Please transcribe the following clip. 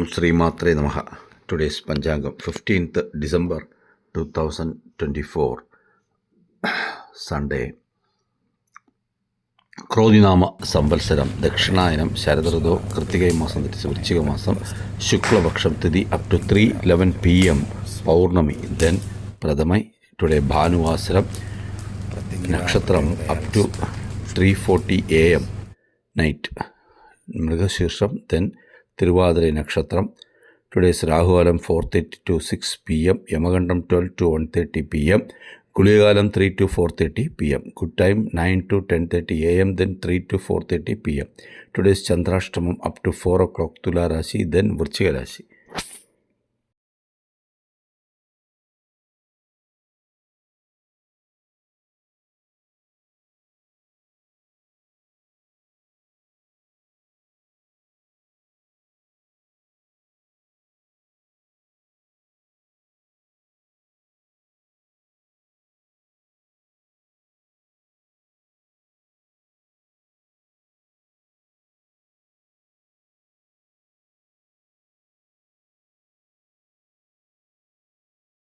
ശ്രീമാത്രേ നമഃ. ടുഡേസ് പഞ്ചാംഗം 15th December 2024 Sunday. ക്രോധിനാമ സംവത്സരം ദക്ഷിണായനം ശരദൃതു കൃത്തികൈ മാസം തിരിച്ച് വൃശ്ചിക മാസം ശുക്ലപക്ഷം തിഥി അപ് ടു 3:11 PM പൗർണമി. ദെൻ പ്രഥമൈ ടുഡേ ഭാനുവാസരം നക്ഷത്രം അപ് ടു 3:40 AM നൈറ്റ്. മൃഗശീർഷം ദെൻ തിരുവാതിര നക്ഷത്രം. ടുഡേസ് രാഹുകാലം 4:30 to 6 PM, യമകണ്ഠം 12 to 1:30 PM, കുളികാലം 3 to 4:30 PM, good time 9 to 10:30 AM, then 3 to 4:30 PM. Today's ചന്ദ്രാഷ്ടമം അപ് ടു 4 o'clock തുലാരാശി, ദെൻ വൃശ്ചിക രാശി.